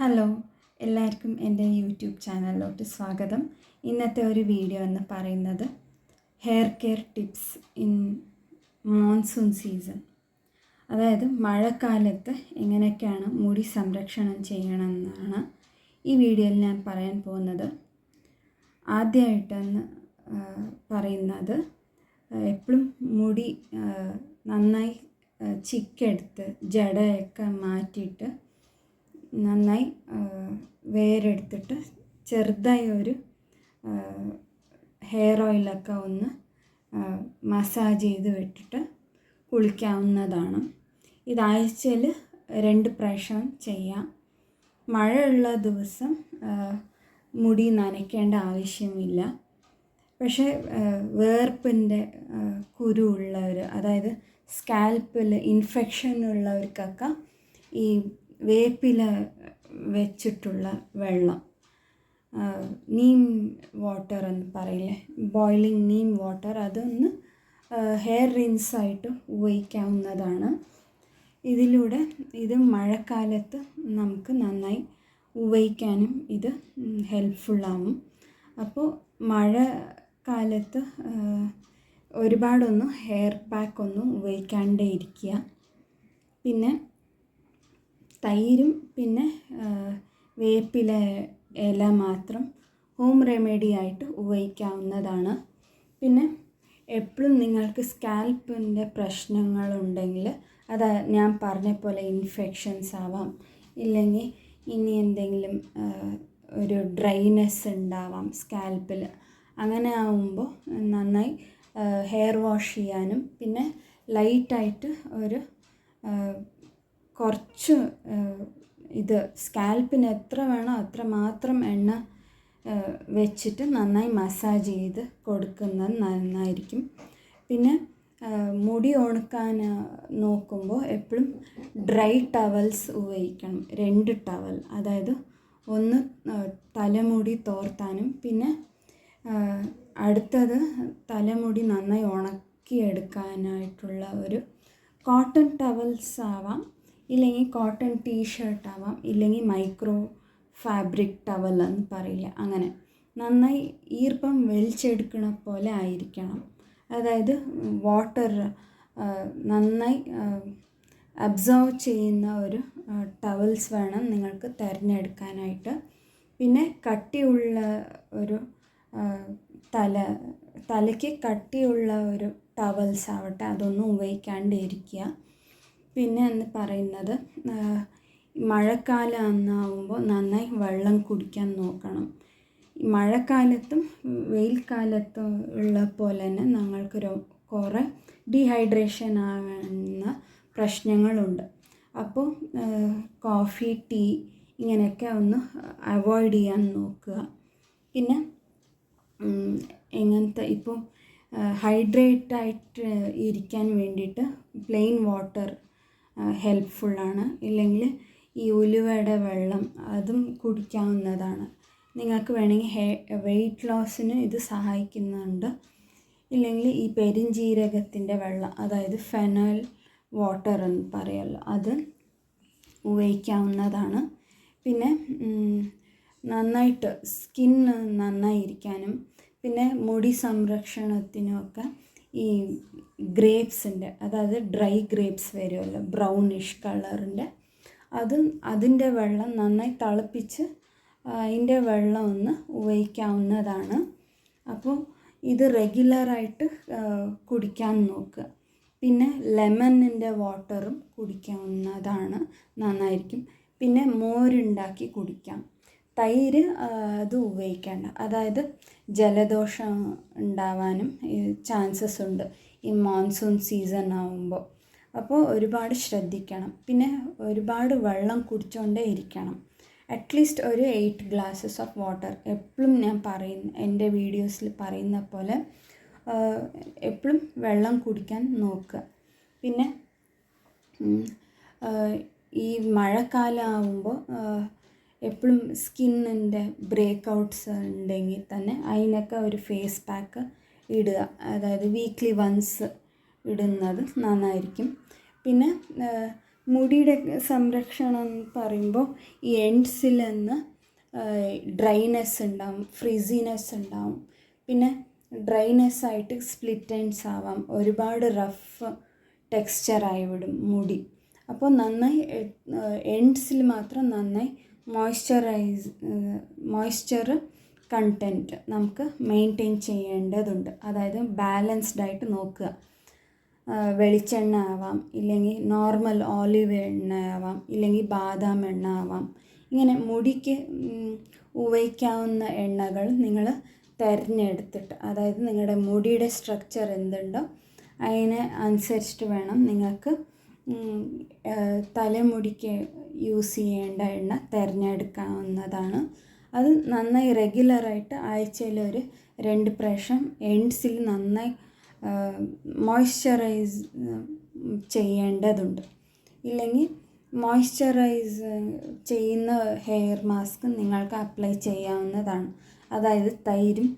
Hello, എല്ലാവർക്കും എൻ്റെ YouTube ചാനലിലോട്ട് സ്വാഗതം. ഇന്നത്തെ ഒരു വീഡിയോ എന്ന് പറയുന്നത് hair care tips in monsoon season. അതായത് മഴക്കാലത്ത് എങ്ങനെയൊക്കെയാണ് മുടി സംരക്ഷണം ചെയ്യണമെന്നാണ് ഈ വീഡിയോയിൽ ഞാൻ പറയാൻ പോകുന്നത്. ആദ്യമായിട്ടെന്ന് പറയുന്നത് എപ്പോഴും മുടി നന്നായി ചിക്കെടുത്ത് ജടയൊക്കെ മാറ്റിയിട്ട് നന്നായി വേരെടുത്തിട്ട് ചെറുതായി ഒരു ഹെയർ ഓയിലൊക്കെ ഒന്ന് മസാജ് ചെയ്ത് വിട്ടിട്ട് കുളിക്കാവുന്നതാണ്. ഇത് ആഴ്ചയിൽ 2 പ്രാവശ്യം ചെയ്യാം. മഴയുള്ള ദിവസം മുടി നനയ്ക്കേണ്ട ആവശ്യമില്ല. പക്ഷേ വേർപ്പിൻ്റെ കുരു ഉള്ളവർ, അതായത് സ്കാൽപ്പിൽ ഇൻഫെക്ഷൻ ഉള്ളവർക്കൊക്കെ ഈ വേപ്പില വെച്ചിട്ടുള്ള വെള്ളം, നീം വാട്ടർ എന്ന് പറയില്ലേ, ബോയിലിംഗ് നീം വാട്ടർ, അതൊന്ന് ഹെയർ റിൻസായിട്ട് ഉപയോഗിക്കാവുന്നതാണ്. ഇതിലൂടെ ഇത് മഴക്കാലത്ത് നമുക്ക് നന്നായി ഉപയോഗിക്കാനും ഇത് ഹെൽപ്ഫുള്ളാവും. അപ്പോൾ മഴക്കാലത്ത് ഒരുപാടൊന്നും ഹെയർ പാക്കൊന്നും ഉപയോഗിക്കാണ്ടേ ഇരിക്കുക. പിന്നെ തൈരും പിന്നെ വേപ്പില ഇല മാത്രം ഹോം റെമഡി ആയിട്ട് ഉപയോഗിക്കാവുന്നതാണ്. പിന്നെ എപ്പോഴും നിങ്ങൾക്ക് സ്കാൽപ്പിൻ്റെ പ്രശ്നങ്ങളുണ്ടെങ്കിൽ, അത് ഞാൻ പറഞ്ഞ പോലെ ഇൻഫെക്ഷൻസ് ആവാം, ഇല്ലെങ്കിൽ ഇനി എന്തെങ്കിലും ഒരു ഡ്രൈനെസ് ഉണ്ടാവാം സ്കാൽപ്പിൽ. അങ്ങനെ ആവുമ്പോൾ നന്നായി ഹെയർ വാഷ് ചെയ്യാനും പിന്നെ ലൈറ്റായിട്ട് ഒരു കുറച്ച് ഇത് സ്കാൽപ്പിന് എത്ര വേണോ അത്ര മാത്രം എണ്ണ വെച്ചിട്ട് നന്നായി മസാജ് ചെയ്ത് കൊടുക്കുന്നത് നന്നായിരിക്കും. പിന്നെ മുടി ഉണക്കാൻ നോക്കുമ്പോൾ എപ്പോഴും ഡ്രൈ ടവൽസ് ഉപയോഗിക്കണം. 2 ടവൽ, അതായത് ഒന്ന് തലമുടി തോർത്താനും പിന്നെ അടുത്തത് തലമുടി നന്നായി ഉണക്കിയെടുക്കാനായിട്ടുള്ള ഒരു കോട്ടൺ ടവൽസ് ആവാം, ഇല്ലെങ്കിൽ കോട്ടൺ ടീഷർട്ട് ആവാം, ഇല്ലെങ്കിൽ മൈക്രോ ഫാബ്രിക് ടവൽ എന്ന് പറയില്ല, അങ്ങനെ നന്നായി ഈർപ്പം വലിച്ചെടുക്കണ പോലെ ആയിരിക്കണം. അതായത് വാട്ടർ നന്നായി അബ്സോർവ് ചെയ്യുന്ന ഒരു ടവൽസ് വേണം നിങ്ങൾക്ക് തിരഞ്ഞെടുക്കാനായിട്ട്. പിന്നെ കട്ടിയുള്ള ഒരു തലയ്ക്ക് കട്ടിയുള്ള ഒരു ടവൽസ് ആവട്ടെ, അതൊന്നും ഉപയോഗിക്കാണ്ടിരിക്കുക. പിന്നെ എന്ന് പറയുന്നത് മഴക്കാലം എന്നാവുമ്പോൾ നന്നായി വെള്ളം കുടിക്കാൻ നോക്കണം. മഴക്കാലത്തും വെയിൽ കാലത്തും ഉള്ള പോലെ തന്നെ ഞങ്ങൾക്ക് കുറേ ഡീഹൈഡ്രേഷൻ ആവുന്ന പ്രശ്നങ്ങളുണ്ട്. അപ്പോൾ കോഫി, ടീ ഇങ്ങനെയൊക്കെ ഒന്ന് അവോയ്ഡ് ചെയ്യാൻ നോക്കുക. പിന്നെ എങ്ങനത്തെ ഇപ്പോൾ ഹൈഡ്രേറ്റായിട്ട് ഇരിക്കാൻ വേണ്ടിയിട്ട് പ്ലെയിൻ വാട്ടർ ഹെൽപ്ഫുള്ളാണ്. ഇല്ലെങ്കിൽ ഈ ഉലുവയുടെ വെള്ളം അതും കുടിക്കാവുന്നതാണ്. നിങ്ങൾക്ക് വേണമെങ്കിൽ വെയിറ്റ് ലോസിന് ഇത് സഹായിക്കുന്നുണ്ട്. ഇല്ലെങ്കിൽ ഈ പെരിഞ്ജീരകത്തിൻ്റെ വെള്ളം, അതായത് ഫെനൽ വാട്ടർ എന്ന് പറയുമല്ലോ, അത് ഉപയോഗിക്കാവുന്നതാണ്. പിന്നെ നന്നായിട്ട് സ്കിന്ന് നന്നായിരിക്കാനും പിന്നെ മുടി സംരക്ഷണത്തിനുമൊക്കെ ഈ ഗ്രേപ്സിൻ്റെ, അതായത് ഡ്രൈ ഗ്രേപ്സ് വരുമല്ലോ ബ്രൗണിഷ് കളറിൻ്റെ, അതിൻ്റെ വെള്ളം നന്നായി തിളപ്പിച്ച് അതിൻ്റെ വെള്ളം ഒന്ന് ഉപയോഗിക്കാവുന്നതാണ്. അപ്പോൾ ഇത് റെഗുലറായിട്ട് കുടിക്കാൻ നോക്കുക. പിന്നെ ലെമണിൻ്റെ വാട്ടറും കുടിക്കാവുന്നതാണ്, നന്നായിരിക്കും. പിന്നെ മോരുണ്ടാക്കി കുടിക്കാം. തൈര് അത് ഉപയോഗിക്കേണ്ട, അതായത് ജലദോഷം ഉണ്ടാവാനും ചാൻസസ് ഉണ്ട് ഈ മോൺസൂൺ സീസൺ ആവുമ്പോൾ. അപ്പോൾ ഒരുപാട് ശ്രദ്ധിക്കണം. പിന്നെ ഒരുപാട് വെള്ളം കുടിച്ചുകൊണ്ടേ ഇരിക്കണം. അറ്റ്ലീസ്റ്റ് ഒരു 8 ഗ്ലാസസ് ഓഫ് വാട്ടർ എപ്പോഴും ഞാൻ എൻ്റെ വീഡിയോസിൽ പറയുന്ന പോലെ എപ്പോഴും വെള്ളം കുടിക്കാൻ നോക്കുക. പിന്നെ ഈ മഴക്കാലം ആവുമ്പോൾ എപ്പോഴും സ്കിന്നിൻ്റെ ബ്രേക്ക് ഔട്ട്സ് ഉണ്ടെങ്കിൽ തന്നെ അതിനൊക്കെ ഒരു ഫേസ് പാക്ക് ഇടുക, അതായത് വീക്ക്ലി വൺസ് ഇടുന്നത് നന്നായിരിക്കും. പിന്നെ മുടിയുടെ സംരക്ഷണം എന്ന് പറയുമ്പോൾ ഈ എൻഡ്സിൽ നിന്ന് ഡ്രൈനെസ് ഉണ്ടാവും, ഫ്രിസിനെസ് ഉണ്ടാവും. പിന്നെ ഡ്രൈനെസ് ആയിട്ട് സ്പ്ലിറ്റ് എൻഡ്സ് ആവാം, ഒരുപാട് റഫ് ടെക്സ്ചറായി വിടും മുടി. അപ്പോൾ നന്നായി എൻഡ്സിൽ മാത്രം നന്നായി മോയ്സ്ചർ കണ്ടൻറ്റ് നമുക്ക് മെയിൻറ്റെയിൻ ചെയ്യേണ്ടതുണ്ട്. അതായത് ബാലൻസ്ഡ് ആയിട്ട് നോക്കുക. വെളിച്ചെണ്ണ ആവാം, ഇല്ലെങ്കിൽ നോർമൽ ഓലിവ് എണ്ണ ആവാം, ഇല്ലെങ്കിൽ ബാദാം എണ്ണ ആവാം. ഇങ്ങനെ മുടിക്ക് ഉപയോഗിക്കാവുന്ന എണ്ണകൾ നിങ്ങൾ തിരഞ്ഞെടുത്തിട്ട്, അതായത് നിങ്ങളുടെ മുടിയുടെ സ്ട്രക്ചർ എന്തുണ്ടോ അതിനെ അനുസരിച്ചിട്ട് വേണം നിങ്ങൾക്ക് തലമുടിക്ക് യൂസ് ചെയ്യേണ്ട എണ്ണ തിരഞ്ഞെടുക്കാവുന്നതാണ്. അത് നന്നായി റെഗുലറായിട്ട് ആഴ്ചയിൽ ഒരു 2 പ്രാവശ്യം എൻഡ്സിൽ നന്നായി മോയ്സ്ചറൈസ് ചെയ്യേണ്ടതുണ്ട്. ഇല്ലെങ്കിൽ മോയ്സ്ചറൈസ് ചെയ്യുന്ന ഹെയർ മാസ്ക് നിങ്ങൾക്ക് അപ്ലൈ ചെയ്യാവുന്നതാണ്. അതായത് തൈരും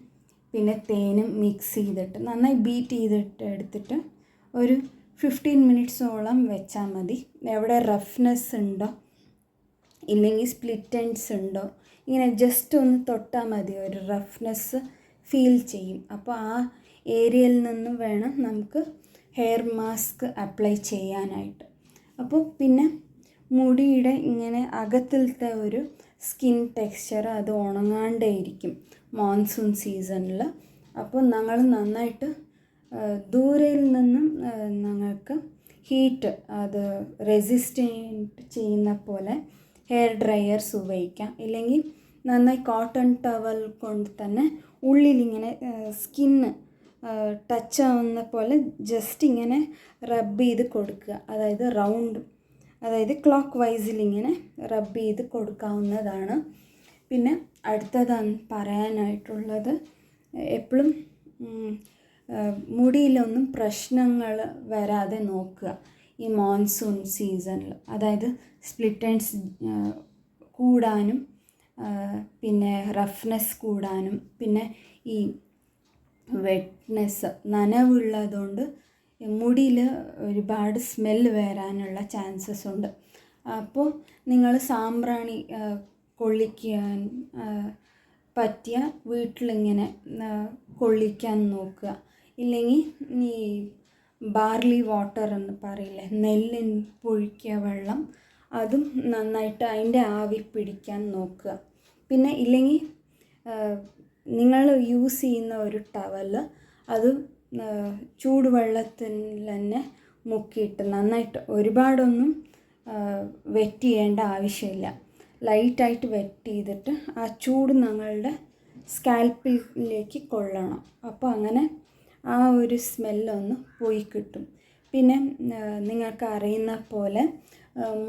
പിന്നെ തേനും മിക്സ് ചെയ്തിട്ട് നന്നായി ബീറ്റ് ചെയ്തിട്ട് എടുത്തിട്ട് ഒരു 15 മിനിറ്റ്സോളം വെച്ചാൽ മതി. എവിടെ റഫ്നെസ് ഉണ്ടോ ഇല്ലെങ്കിൽ സ്പ്ലിറ്റ് എൻഡ്സ് ഉണ്ടോ ഇങ്ങനെ ജസ്റ്റ് ഒന്ന് തൊട്ടാൽ മതി, ഒരു റഫ്നെസ് ഫീൽ ചെയ്യും. അപ്പോൾ ആ ഏരിയയിൽ നിന്ന് വേണം നമുക്ക് ഹെയർ മാസ്ക് അപ്ലൈ ചെയ്യാനായിട്ട്. അപ്പോൾ പിന്നെ മുടിയുടെ ഇങ്ങനെ അകത്തിലത്തെ ഒരു സ്കിൻ ടെക്സ്ചർ അത് ഉണങ്ങാണ്ടേ ഇരിക്കും മോൺസൂൺ സീസണിൽ. അപ്പോൾ ഞങ്ങൾ നന്നായിട്ട് ദൂരയിൽ നിന്നും ഞങ്ങൾക്ക് ഹീറ്റ് അത് റെസിസ്റ്റൻറ്റ് ചെയ്യുന്ന പോലെ ഹെയർ ഡ്രയർസ് ഉപയോഗിക്കാം. ഇല്ലെങ്കിൽ നന്നായി കോട്ടൺ ടവൽ കൊണ്ട് തന്നെ ഉള്ളിലിങ്ങനെ സ്കിന്ന് ടച്ച് ആവുന്ന പോലെ ജസ്റ്റ് ഇങ്ങനെ റബ്ബ് ചെയ്ത് കൊടുക്കുക. അതായത് അതായത് ക്ലോക്ക് വൈസിൽ ഇങ്ങനെ റബ്ബ് ചെയ്ത് കൊടുക്കാവുന്നതാണ്. പിന്നെ അടുത്തതാണ് പറയാനായിട്ടുള്ളത്, എപ്പോഴും മുടിയിലൊന്നും പ്രശ്നങ്ങൾ വരാതെ നോക്കുക ഈ മോൺസൂൺ സീസണിൽ. അതായത് സ്പ്ലിറ്റ് എൻഡ്സ് കൂടാനും പിന്നെ റഫ്നെസ് കൂടാനും പിന്നെ ഈ വെറ്റ്നെസ് നനവുള്ളതുകൊണ്ട് മുടിയിൽ ഒരുപാട് സ്മെല്ല് വരാനുള്ള ചാൻസസ് ഉണ്ട്. അപ്പോൾ നിങ്ങൾ സാമ്പ്രാണി കൊള്ളിക്കാൻ പറ്റിയ വീട്ടിലിങ്ങനെ കൊള്ളിക്കാൻ നോക്കുക. ഇല്ലെങ്കിൽ ഈ ബാർലി വാട്ടർ എന്ന് പറയില്ലേ, നെല്ലിന് പുഴുക്കിയ വെള്ളം, അതും നന്നായിട്ട് അതിൻ്റെ ആവി പിടിക്കാൻ നോക്കുക. പിന്നെ ഇല്ലെങ്കിൽ നിങ്ങൾ യൂസ് ചെയ്യുന്ന ഒരു ടവൽ അത് ചൂടുവെള്ളത്തിൽ തന്നെ മുക്കിയിട്ട് നന്നായിട്ട്, ഒരുപാടൊന്നും വെറ്റ് ചെയ്യേണ്ട ആവശ്യമില്ല, ലൈറ്റായിട്ട് വെറ്റ് ചെയ്തിട്ട് ആ ചൂട് ഞങ്ങളുടെ സ്കാൽപ്പിലേക്ക് കൊള്ളണം. അപ്പോൾ അങ്ങനെ ആ ഒരു സ്മെല്ലൊന്ന് പോയി കിട്ടും. പിന്നെ നിങ്ങൾക്ക് അറിയുന്ന പോലെ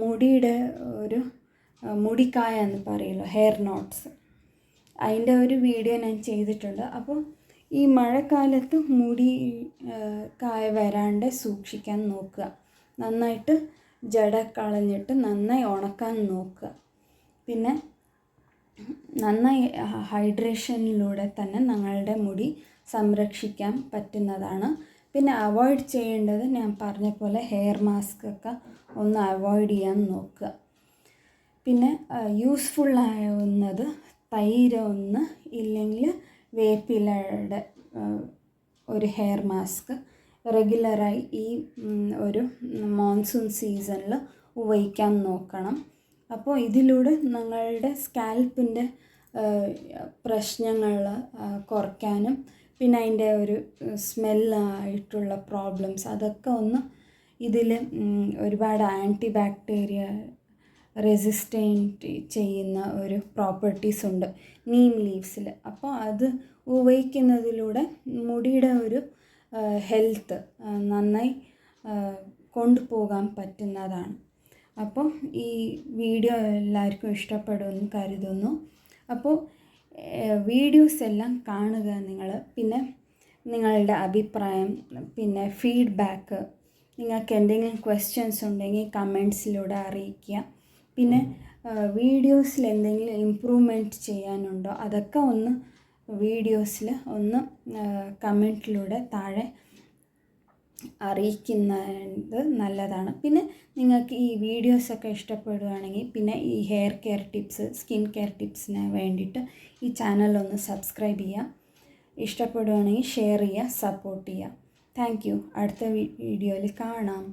മുടിയുടെ ഒരു മുടിക്കായ എന്ന് പറയുമല്ലോ, ഹെയർ നോട്ട്സ്, അതിൻ്റെ ഒരു വീഡിയോ ഞാൻ ചെയ്തിട്ടുണ്ട്. അപ്പോൾ ഈ മഴക്കാലത്ത് മുടി കായ വരാണ്ട് സൂക്ഷിക്കാൻ നോക്കുക. നന്നായിട്ട് ജട കളഞ്ഞിട്ട് നന്നായി ഉണക്കാൻ നോക്കുക. പിന്നെ നന്നായി ഹൈഡ്രേഷനിലൂടെ തന്നെ ഞങ്ങളുടെ മുടി സംരക്ഷിക്കാൻ പറ്റുന്നതാണ്. പിന്നെ അവോയ്ഡ് ചെയ്യേണ്ടത് ഞാൻ പറഞ്ഞ പോലെ ഹെയർ മാസ്ക് ഒക്കെ ഒന്ന് അവോയ്ഡ് ചെയ്യാൻ നോക്കുക. പിന്നെ യൂസ്ഫുള്ളാവുന്നത് തൈര് ഒന്ന്, ഇല്ലെങ്കിൽ വേപ്പിലയുടെ ഒരു ഹെയർ മാസ്ക് റെഗുലറായി ഈ ഒരു മോൺസൂൺ സീസണിൽ ഉപയോഗിക്കാൻ നോക്കണം. അപ്പോൾ ഇതിലൂടെ ഞങ്ങളുടെ സ്കാൽപ്പിൻ്റെ പ്രശ്നങ്ങൾ കുറയ്ക്കാനും പിന്നെ അതിൻ്റെ ഒരു സ്മെല്ലായിട്ടുള്ള പ്രോബ്ലംസ് അതൊക്കെ ഒന്ന് ഇതിൽ ഒരുപാട് ആൻറ്റി ബാക്ടീരിയ റെസിസ്റ്റൻറ്റ് ചെയ്യുന്ന ഒരു പ്രോപ്പർട്ടീസ് ഉണ്ട് നീം ലീവ്സിൽ. അപ്പോൾ അത് ഉപയോഗിക്കുന്നതിലൂടെ മുടിയുടെ ഒരു ഹെൽത്ത് നന്നായി കൊണ്ടുപോകാൻ പറ്റുന്നതാണ്. അപ്പോൾ ഈ വീഡിയോ എല്ലാവർക്കും ഇഷ്ടപ്പെടുമെന്ന് കരുതുന്നു. അപ്പോൾ വീഡിയോസ് എല്ലാം കാണുക നിങ്ങൾ. പിന്നെ നിങ്ങളുടെ അഭിപ്രായം, പിന്നെ ഫീഡ്ബാക്ക്, നിങ്ങൾക്ക് എന്തെങ്കിലും ക്വസ്റ്റ്യൻസ് ഉണ്ടെങ്കിൽ കമൻസിലൂടെ അറിയിക്കുക. പിന്നെ വീഡിയോസിൽ എന്തെങ്കിലും ഇമ്പ്രൂവ്മെൻറ്റ് ചെയ്യാനുണ്ടോ അതൊക്കെ ഒന്ന് വീഡിയോസിൽ ഒന്ന് കമൻറ്റിലൂടെ താഴെ അറിയിക്കുന്നത് നല്ലതാണ്. പിന്നെ നിങ്ങൾക്ക് ഈ വീഡിയോസൊക്കെ ഇഷ്ടപ്പെടുകയാണെങ്കിൽ പിന്നെ ഈ hair care tips, skin care ടിപ്സിന് വേണ്ടിയിട്ട് ഈ ചാനലൊന്ന് സബ്സ്ക്രൈബ് ചെയ്യുക. ഇഷ്ടപ്പെടുകയാണെങ്കിൽ ഷെയർ ചെയ്യുക, സപ്പോർട്ട് ചെയ്യുക. Thank you. അടുത്ത വീഡിയോയിൽ കാണാം.